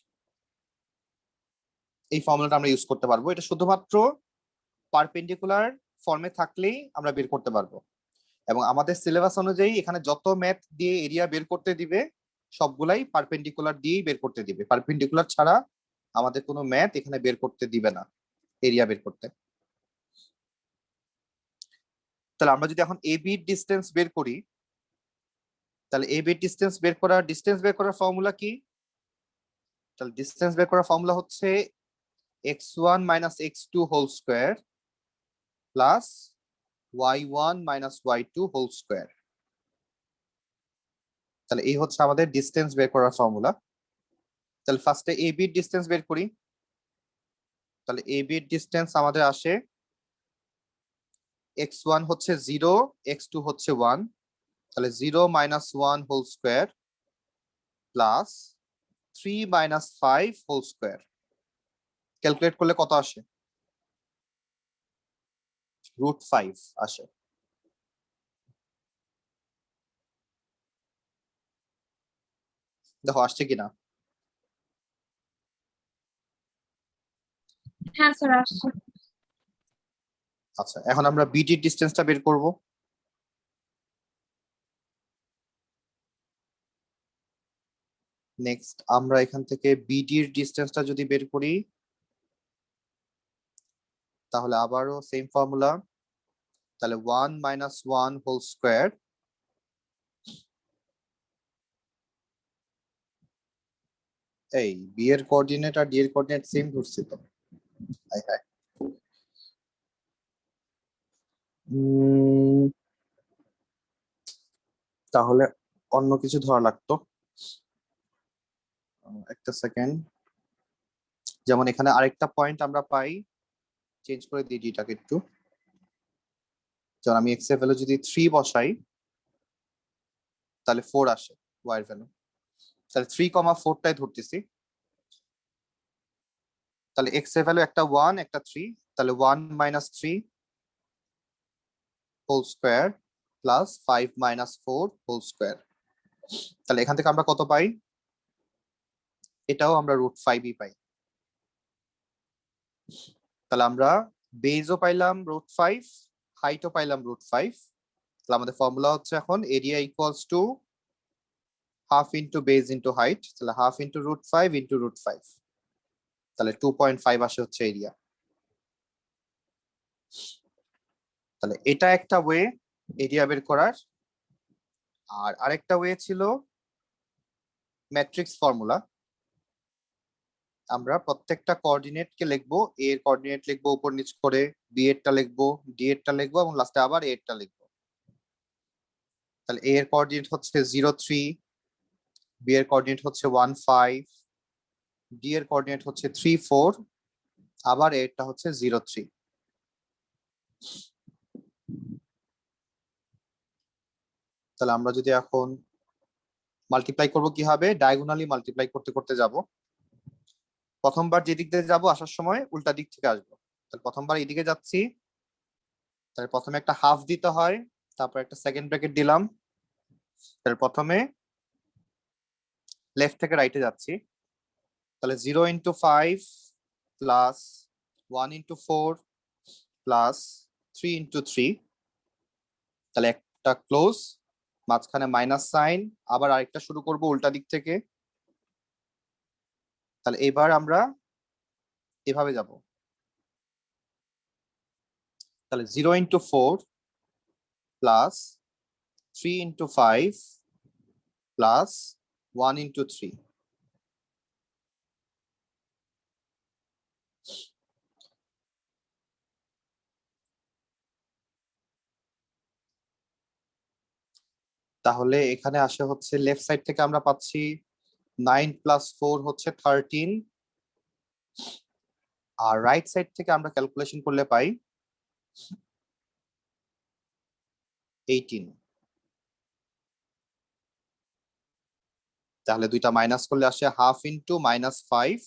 Speaker 1: এই ফর্মুলাটা আমরা ইউজ করতে পারবো। এটা শুধুমাত্র পারপেন্ডিকুলার ফর্মে থাকলেই আমরা বের করতে পারবো। এবং আমাদের সিলেবাস অনুযায়ী এখানে যত ম্যাথ দিয়ে এরিয়া বের করতে দিবে সবগুলাই পারপেন্ডিকুলার দিয়েই বের করতে দিবে। পারপেন্ডিকুলার ছাড়া আমাদের কোনো ম্যাথ এখানে বের করতে দিবে না এরিয়া বের করতে। তাহলে আমরা যদি এখন এ বির ডিসটেন্স বের করি, তাহলে এ বির ডিসটেন্স বের করার ফর্মুলা কি? তাহলে ডিসটেন্স বের করার ফর্মুলা হচ্ছে x1 - x2 whole square plus y1 - y2 whole square. তাহলে এই হচ্ছে আমাদের ডিসটেন্স বের করার ফর্মুলা। তাহলে ফার্স্টে এ বির ডিসটেন্স বের করি। তাহলে এ বির ডিসটেন্স আমাদের আসে x1 হচ্ছে 0, x2 হচ্ছে 1, তাহলে 0 - 1 whole square plus 3 - 5 whole square. Calculate করলে কত আসে? √5 আসে। দেখো আসছে কিনা।
Speaker 3: হ্যাঁ স্যার আসছে।
Speaker 1: আচ্ছা এখন আমরা বিডির ডিসটেন্সটা বের করব। নেক্সট আমরা এখান থেকে বিডির ডিসটেন্সটা যদি বের করি, তাহলে আবারও সেম ফর্মুলা। তাহলে 1 - 1 হোল স্কয়ার এই বি এর কোঅর্ডিনেট আর ডি এর কোঅর্ডিনেট সেম ধরছি তো। High high. তাহলে অন্য কিছু ধরা লাগতো। একটা সেকেন্ড। যেমন এখানে আরেকটা পয়েন্ট আমরা পাই, চেঞ্জ করে দিই ডিটাকে একটু। যেমন আমি এক্স এর ভ্যালু যদি 3 বসাই তাহলে 4 আসে ওয়াই এর ভ্যালু। তাহলে 3, 4টাই ধরতেছি। তাহলে এক্স এর ভ্যালু একটা 1 একটা 3, তাহলে 1 - 3 whole square plus 5 - 4 whole square. তাহলে এখান থেকে আমরা কত পাই? এটাও আমরা √5ই পাই। তাহলে আমরা বেজও পাইলাম √5, হাইটও পাইলাম √5। তাহলে আমাদের ফর্মুলা হচ্ছে এখন area equals to half into base into height, তাহলে হাফ ইন্টু √5 ইন্টু √5, তাহলে 2.5 আসে হচ্ছে এরিয়া। তাহলে এটা একটা ওয়ে এরিয়া বের করার। আর আরেকটা ওয়ে ছিল ম্যাট্রিক্স ফর্মুলা। আমরা প্রত্যেকটা কোঅর্ডিনেটকে লিখবো, এ এর কোঅর্ডিনেট লিখবো উপর নিচ করে, বি এরটা লিখবো, ডি এরটা লিখবো এবং লাস্টে আবার এ এরটা লিখবো। তাহলে এ এর কোঅর্ডিনেট হচ্ছে 0.3, বি এর কোঅর্ডিনেট হচ্ছে 1.5, ডি এর কোঅর্ডিনেট হচ্ছে 3.4, আবার এ এরটা হচ্ছে 0.3। তাহলে আমরা যদি এখন মাল্টিপ্লাই করব কি হবে, ডায়াগোনালি মাল্টিপ্লাই করতে করতে যাব। প্রথমবার যে দিক দিয়ে যাবো আসার সময় উল্টা দিক থেকে আসবো। তাহলে প্রথমবার এইদিকে যাচ্ছি, তাহলে প্রথমে একটা হাফ দিতে হয়, তারপর একটা সেকেন্ড ব্র্যাকেট দিলাম। তাহলে প্রথমে লেফট থেকে রাইটে যাচ্ছি, তাহলে 0 × 5 প্লাস 1 × 4 প্লাস 3 × 3, তাহলে একটা ক্লোজ, মাঝখানে মাইনাস সাইন, আবার আরেকটা শুরু করব উল্টা দিক থেকে। তাহলে এবার আমরা এভাবে যাব, তাহলে 0 × 4 প্লাস 3 × 5 প্লাস 1 × 3। তাহলে এখানে আসে হচ্ছে লেফট সাইড থেকে আমরা পাচ্ছি 9 + 4 হচ্ছে 13, আর রাইট সাইড থেকে আমরা ক্যালকুলেশন করলে পাই 18। তাহলে দুইটা মাইনাস করলে আসে হাফ ইন্টু -5,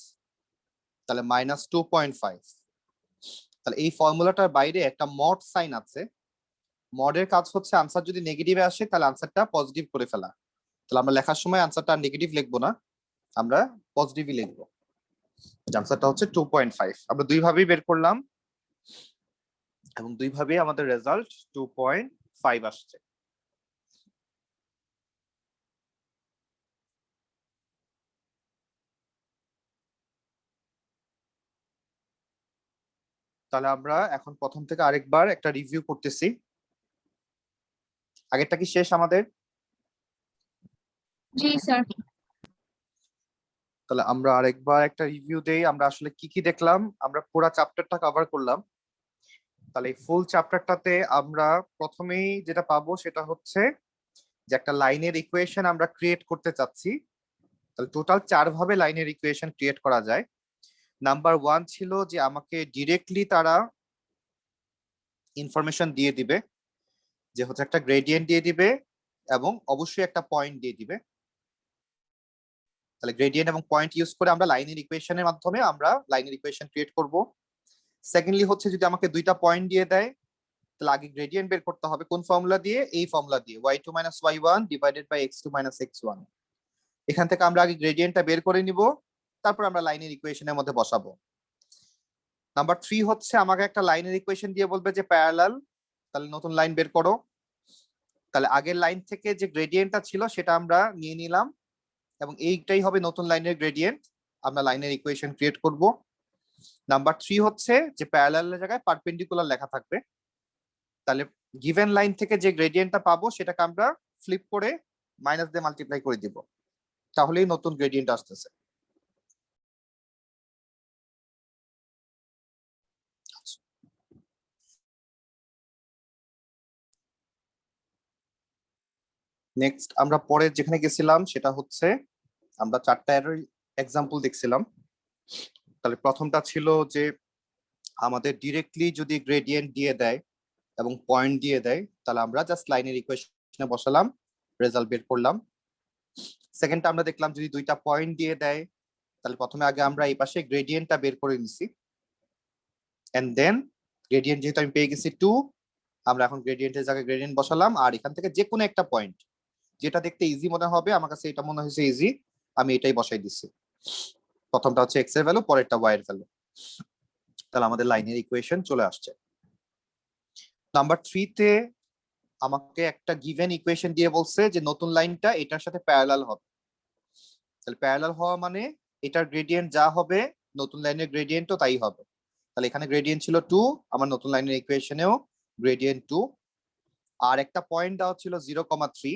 Speaker 1: তাহলে -2.5। তাহলে এই ফর্মুলাটার বাইরে একটা মড সাইন আছে। মডের কাজ হচ্ছে আনসার যদি নেগেটিভে আসে তাহলে আনসারটা পজিটিভ করে ফেলা। তাহলে আমরা লেখার সময় আনসারটা নেগেটিভ লিখবো না, আমরা পজিটিভই লিখবো। আনসারটা হচ্ছে 2.5। আমরা দুইভাবেই বের করলাম এবং দুইভাবেই আমাদের রেজাল্ট 2.5 আসছে। তাহলে আমরা এখন প্রথম থেকে আরেকবার একটা রিভিউ করতেছি। আগেরটা কি শেষ আমাদের?
Speaker 3: জি স্যার।
Speaker 1: তাহলে আমরা আরেকবার একটা রিভিউ দেই, আমরা আসলে কি কি দেখলাম। আমরা পুরো চ্যাপ্টারটা কভার করলাম। তাহলে এই ফুল চ্যাপ্টারটাতে আমরা প্রথমেই যেটা পাবো সেটা হচ্ছে যে একটা লাইনের ইকুয়েশন আমরা ক্রিয়েট করতে চাচ্ছি। তাহলে টোটাল 4 ভাবে লাইনের ইকুয়েশন ক্রিয়েট করা যায়। নাম্বার 1 ছিল যে আমাকে ডিরেক্টলি তারা ইনফরমেশন দিয়ে দিবে, যে হচ্ছে একটা গ্রেডিয়েন্ট দিয়ে দিবে এবং অবশ্যই একটা পয়েন্ট দিয়ে দিবে। তাহলে গ্রেডিয়েন্ট এবং পয়েন্ট ইউজ করে আমরা লাইনের ইকুয়েশনের মাধ্যমে আমরা লাইনের ইকুয়েশন ক্রিয়েট করব। সেকেন্ডলি হচ্ছে যদি আমাকে দুইটা পয়েন্ট দিয়ে দেয় তাহলে আগে গ্রেডিয়েন্ট বের করতে হবে কোন ফর্মুলা দিয়ে, এই ফর্মুলা দিয়ে y2 - y1 divided by x2 - x1। এখান থেকে আমরা আগে গ্রেডিয়েন্টটা বের করে নিব, তারপর আমরা লাইনের ইকুয়েশনের মধ্যে বসাবো। নাম্বার 3 হচ্ছে আমাকে একটা লাইনের ইকুয়েশন দিয়ে বলবে যে প্যারালাল, তাহলে নতুন লাইন বের করো। তাহলে আগের লাইন থেকে যে গ্রেডিয়েন্টটা ছিল সেটা আমরা নিয়ে নিলাম এবং এইটাই হবে নতুন লাইনের গ্রেডিয়েন্ট, আমরা লাইনের ইকুয়েশন ক্রিয়েট করব। নাম্বার 3 হচ্ছে যে প্যারালালের জায়গায় পারপেন্ডিকুলার লেখা থাকবে। তাহলে গিভেন লাইন থেকে যে গ্রেডিয়েন্টটা পাবো সেটাকে আমরা ফ্লিপ করে মাইনাস দিয়ে মাল্টিপ্লাই করে দিব, তাহলেই নতুন গ্রেডিয়েন্ট আসতেছে। নেক্সট আমরা পরে যেখানে গেছিলাম সেটা হচ্ছে আমরা 4টা এরর এক্সাম্পল দেখছিলাম। তাহলে প্রথমটা ছিল যে আমাদের ডিরেক্টলি যদি গ্রেডিয়েন্ট দিয়ে দেয় এবং পয়েন্ট দিয়ে দেয় তাহলে আমরা জাস্ট লাইনের ইকুয়েশনে বসালাম, রেজাল্ট বের করলাম। সেকেন্ডটা আমরা দেখলাম যদি দুইটা পয়েন্ট দিয়ে দেয় তাহলে প্রথমে আগে আমরা এই পাশে গ্রেডিয়েন্টটা বের করে নিছি, এন্ড দেন গ্রেডিয়েন্ট যেহেতু আমি পেয়ে গেছি 2, আমরা এখন গ্রেডিয়েন্টের জায়গায় গ্রেডিয়েন্ট বসালাম আর এখান থেকে যে কোনো একটা পয়েন্ট যেটা দেখতে ইজি মনে হবে, আমার কাছে এটা মনে হয়েছে ইজি, আমি এটাই বসাই দিচ্ছি। প্রথমটা হচ্ছে x এর ভ্যালু, পরেরটা y এর ভ্যালু। তাহলে আমাদের লাইনের ইকুয়েশন চলে আসছে। নাম্বার 3 তে আমাকে একটা গিভেন ইকুয়েশন দিয়ে বলছে যে নতুন লাইনটা এটার সাথে প্যারালাল হবে। তাহলে প্যারালাল হওয়া মানে এটার গ্রেডিয়েন্ট যা হবে নতুন লাইনের গ্রেডিয়েন্টও তাই হবে। তাহলে এখানে গ্রেডিয়েন্ট ছিল 2, আমার নতুন লাইনের ইকুয়েশনেও গ্রেডিয়েন্ট 2, আর একটা পয়েন্ট দেওয়া ছিল 0,3।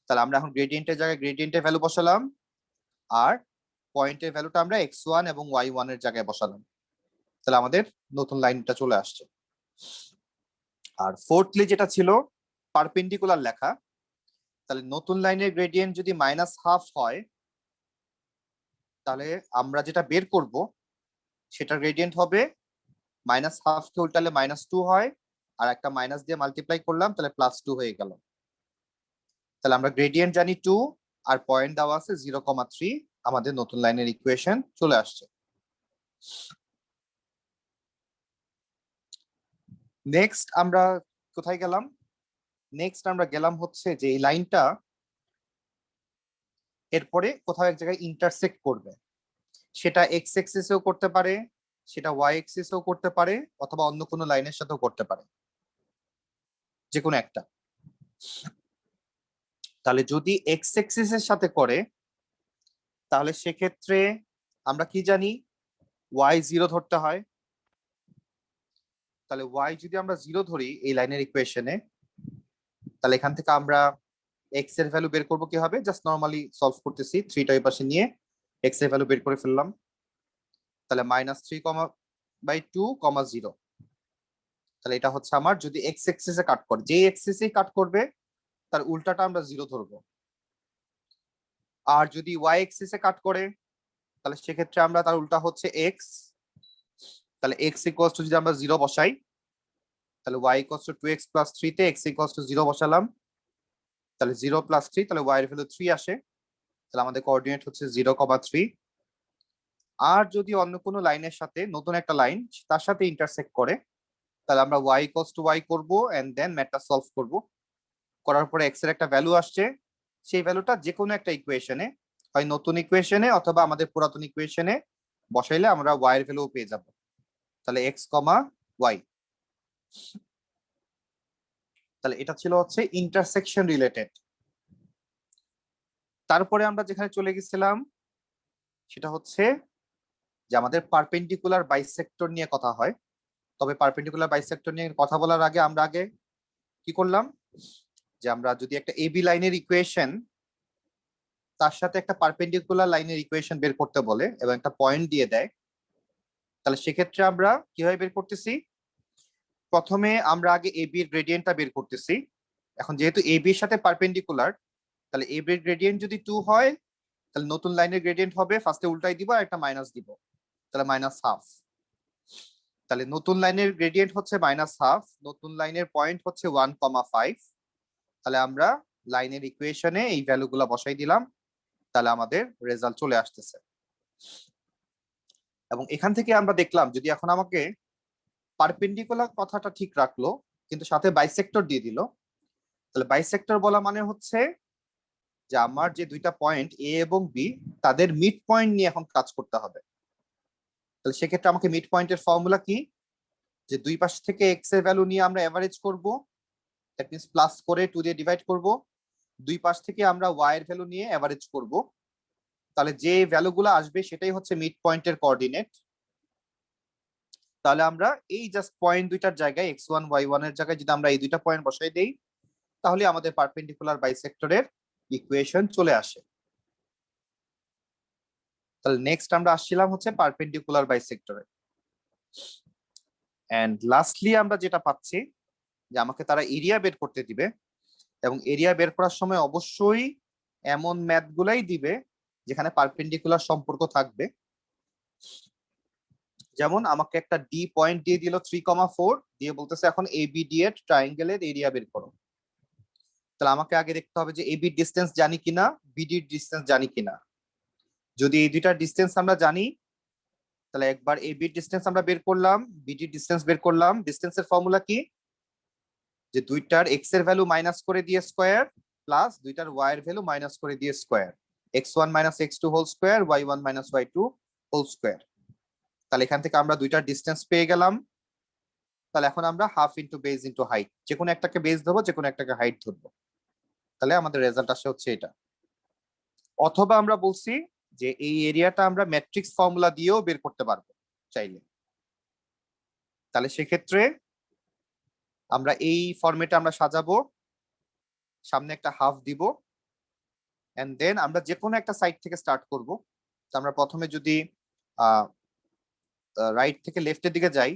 Speaker 1: তাহলে আমরা এখন গ্রেডিয়েন্টের জায়গায় গ্রেডিয়েন্টের ভ্যালু বসালাম, আর পয়েন্টের ভ্যালুটা আমরা x1 এবং y1 এর জায়গায় বসালাম। তাহলে আমাদের নতুন লাইনটা চলে আসছে। আর ফোর্থলি যেটা ছিল পারপেন্ডিকুলার লেখা, তাহলে নতুন লাইনের গ্রেডিয়েন্ট যদি -½ হয়, তাহলে আমরা যেটা বের করব সেটার গ্রেডিয়েন্ট হবে -½ কে উল্টালে -2 হয়, আর একটা মাইনাস দিয়ে মাল্টিপ্লাই করলাম তাহলে +2 হয়ে গেল। তাহলে আমরা গ্রেডিয়েন্ট জানি 2 আর পয়েন্ট দেওয়া আছে 0,3, আমাদের নতুন লাইনের ইকুয়েশন চলে আসছে। নেক্সট আমরা কোথায় গেলাম? নেক্সট আমরা গেলাম হচ্ছে যে এই লাইনটা এরপরে কোথাও এক জায়গায় ইন্টারসেক্ট করবে, সেটা এক্স এক্সিসেও করতে পারে, সেটা ওয়াই এক্সিসেও করতে পারে, অথবা অন্য কোনো লাইনের সাথেও করতে পারে, যে কোনো একটা। তাহলে যদি এক্স এক্সিসের সাথে করে তাহলে সেক্ষেত্রে আমরা কি জানি, ওয়াই 0 ধরতে হয়। তাহলে ওয়াই যদি আমরা 0 ধরি এই লাইনের ইকুয়েশনে, তাহলে এখান থেকে আমরা এক্স এর ভ্যালু বের করবো কি হবে, জাস্ট নরমালি সলভ করতেছি, 3টা এই পাশে নিয়ে এক্স এর ভ্যালু বের করে ফেললাম। তাহলে -3,/2, 0। তাহলে এটা হচ্ছে আমার যদি এক্স এক্সিসে কাট করে, যে এক্সিসে কাট করবে তার উল্টাটা আমরা 0 ধরবো। আর যদি ওয়াই এক্সিসে কাট করে তাহলে সেক্ষেত্রে আমরা তার উল্টা হচ্ছে এক্স। তাহলে এক্স ইকুয়ালস টু যদি আমরা 0 বসাই, তাহলে ওয়াই ইকুয়ালস টু 2x + 3 তে এক্স ইকুয়ালস টু 0 বসালাম, তাহলে 0 + 3, তাহলে ওয়াই এর ভ্যালু 3 আসে। তাহলে আমাদের কোঅর্ডিনেট হচ্ছে 0,3। আর যদি অন্য কোনো লাইনের সাথে নতুন একটা লাইন তার সাথে ইন্টারসেক্ট করে, তাহলে আমরা ওয়াই ইকুয়ালস টু ওয়াই করবো এন্ড দেন ম্যাথটা সলভ করব। করার পরে এক্স এর একটা ভ্যালু আসছে, সেই ভ্যালুটা যে কোনো একটা ইকুয়েশনে, হয় নতুন ইকুয়েশনে অথবা আমাদের পুরাতন ইকুয়েশনে বসাইলে আমরা ওয়াই এর ভ্যালু পেয়ে যাব। তাহলে x, y। তাহলে এটা ছিল হচ্ছে ইন্টারসেকশন রিলেটেড। তারপরে আমরা যেখানে চলে গেছিলাম সেটা হচ্ছে যে আমাদের পারপেন্ডিকুলার বাইসেক্টর নিয়ে কথা হয়। তবে পারপেন্ডিকুলার বাইসেক্টর নিয়ে কথা বলার আগে আমরা আগে কি করলাম, যে আমরা যদি একটা এবি লাইনের ইকুয়েশন তার সাথে একটা পারপেন্ডিকুলার লাইনের ইকুয়েশন বের করতে বলে এবং একটা পয়েন্ট দিয়ে দেয়, তাহলে সেক্ষেত্রে আমরা কিভাবে বের করতেছি, প্রথমে আমরা আগে এবি এর গ্রেডিয়েন্টটা বের করতেছি। এখন যেহেতু এবি এর সাথে পারপেন্ডিকুলার, তাহলে এবি এর গ্রেডিয়েন্ট যদি 2 হয় তাহলে নতুন লাইনের গ্রেডিয়েন্ট হবে, ফার্স্টে উল্টাই দিব আর একটা মাইনাস দিব, তাহলে -½ তাহলে নতুন লাইনের গ্রেডিয়েন্ট হচ্ছে -½ নতুন লাইনের পয়েন্ট হচ্ছে 1,5। তাহলে আমরা লাইনের ইকুয়েশনে এই ভ্যালুগুলো বসাই দিলাম, তাহলে আমাদের রেজাল্ট চলে আসতেছে। এবং এখান থেকে আমরা দেখলাম যদি এখন আমাকে পারপেন্ডিকুলার কথাটা ঠিক রাখলো কিন্তু সাথে বাইসেক্টর দিয়ে দিল, তাহলে বাইসেক্টর বলা মানে হচ্ছে যে আমার যে দুইটা পয়েন্ট এ এবং বি তাদের মিড পয়েন্ট নিয়ে এখন কাজ করতে হবে। তাহলে সেক্ষেত্রে আমাকে মিড পয়েন্টের ফর্মুলা কি, যে দুই পাশ থেকে এক্স এর ভ্যালু নিয়ে আমরা এভারেজ করব, দ্যাট মিন্স প্লাস করে 2 দিয়ে ডিভাইড করব, দুই পাশ থেকে আমরা ওয়াই এর ভ্যালু নিয়ে এভারেজ করব, তাহলে যে ভ্যালুগুলো আসবে সেটাই হচ্ছে মিড পয়েন্টের কোঅর্ডিনেট। তাহলে আমরা এই জাস্ট পয়েন্ট দুইটার জায়গায় x1 y1 এর জায়গায় যদি আমরা এই দুইটা পয়েন্ট বসাই দেই তাহলে আমাদের পারপেন্ডিকুলার বাইসেক্টরের ইকুয়েশন চলে আসে। তাহলে নেক্সট আমরা আসছিলাম হচ্ছে পারপেন্ডিকুলার বাইসেক্টরে। এন্ড লাস্টলি আমরা যেটা পাচ্ছি যে আমাকে তারা এরিয়া বের করতে দিবে, এবং এরিয়া বের করার সময় অবশ্যই এমন ম্যাথ গুলাই দিবে যেখানে পারপেন্ডিকুলার সম্পর্ক থাকবে। যেমন আমাকে একটা ডি পয়েন্ট দিয়ে দিল 3,4 দিয়ে বলতেছে এখন এবিডি এর ট্রায়াঙ্গেলের এরিয়া বের করো। তাহলে আমাকে আগে দেখতে হবে যে এবি ডিসটেন্স জানি কিনা, বিডি ডিসটেন্স জানি কিনা। যদি এই দুইটার ডিসটেন্স আমরা জানি তাহলে একবার এবি ডিসটেন্স আমরা বের করলাম, বিডি ডিসটেন্স বের করলাম। ডিসটেন্সের ফর্মুলা কি, যে দুইটার এক্স এর ভ্যালু মাইনাস করে দিয়ে স্কয়ার প্লাস দুইটার ওয়াই এর ভ্যালু মাইনাস করে দিয়ে square, x1 - x2 whole square y1 - y2 whole square. তাহলে এখান থেকে আমরা দুইটা ডিস্টেন্স পেয়ে গেলাম। তাহলে এখন আমরা half into base into height, যে কোনো একটাকে বেস ধরবো, যে কোনো একটাকে হাইট ধরবো। তাহলে আমাদের রেজাল্ট আসে হচ্ছে এটা। অথবা আমরা বলছি যে এই এরিয়াটা আমরা ম্যাট্রিক্স ফর্মুলা দিয়েও বের করতে পারবো চাইলে। তাহলে সেক্ষেত্রে আমরা এই ফরম্যাটে আমরা সাজাবো, সামনে একটা হাফ দিব, এন্ড দেন আমরা যে কোনো একটা সাইড থেকে স্টার্ট করব। তো আমরা প্রথমে যদি রাইট থেকে লেফটের দিকে যাই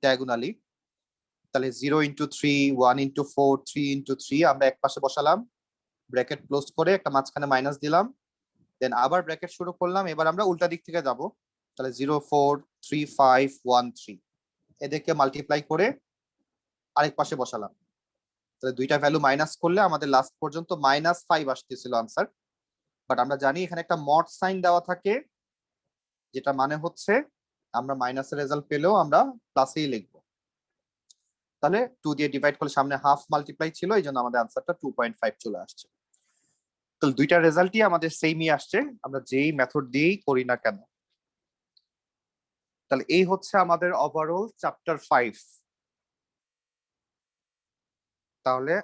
Speaker 1: ডায়াগোনালি, তাহলে 0 ইন্টু 3, 1 ইন্টু 4, 3 ইন্টু 3 আমরা এক পাশে বসালাম, ব্র্যাকেট ক্লোজ করে একটা মাঝখানে মাইনাস দিলাম, দেন আবার ব্র্যাকেট শুরু করলাম। এবার আমরা উল্টা দিক থেকে যাব, তাহলে 0, 4, 3, 5, 1, 3 এদেরকে মাল্টিপ্লাই করে আরেক পাশে বসালাম। তাহলে দুইটা ভ্যালু মাইনাস করলে আমাদের লাস্ট পর্যন্ত -5 আসতেছিল আনসার। বাট আমরা জানি এখানে একটা মড সাইন দেওয়া থাকে, যেটা মানে হচ্ছে আমরা মাইনাসের রেজাল্ট পেলেও আমরা প্লাসেই লিখবো। তাহলে 2 দিয়ে ডিভাইড করলে সামনে হাফ মাল্টিপ্লাই ছিল, এই জন্য আমাদের আনসারটা 2.5 চলে আসছে। তাহলে দুইটা রেজাল্টই আমাদের সেমই আসছে, আমরা যেই মেথড দিয়েই করি না কেন। তাহলে এই হচ্ছে আমাদের ওভারঅল চ্যাপ্টার 5। তাহলে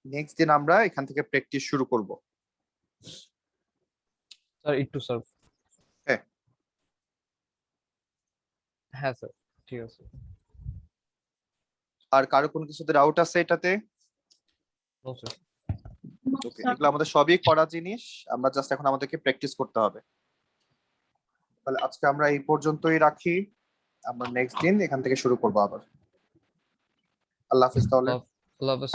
Speaker 1: নেক্সট দিন আমরা এখান থেকে প্র্যাকটিস শুরু করব।
Speaker 2: স্যার একটু স্যার।
Speaker 1: হ্যাঁ।
Speaker 2: হ্যাঁ স্যার, ঠিক আছে।
Speaker 1: আর কারো কোনো কিছুতে ডাউট আছে এটাতে?
Speaker 2: No sir.
Speaker 1: ওকে, এগুলো আমাদের সবই করা জিনিস, আমরা জাস্ট এখন আমাদেরকে প্র্যাকটিস করতে হবে। তাহলে আজকে আমরা এই পর্যন্তই রাখি, আমরা নেক্সট দিন এখান থেকে শুরু করবো আবার। আল্লাহ হাফিজ তাহলে।
Speaker 2: আল্লাহ হাফেজ।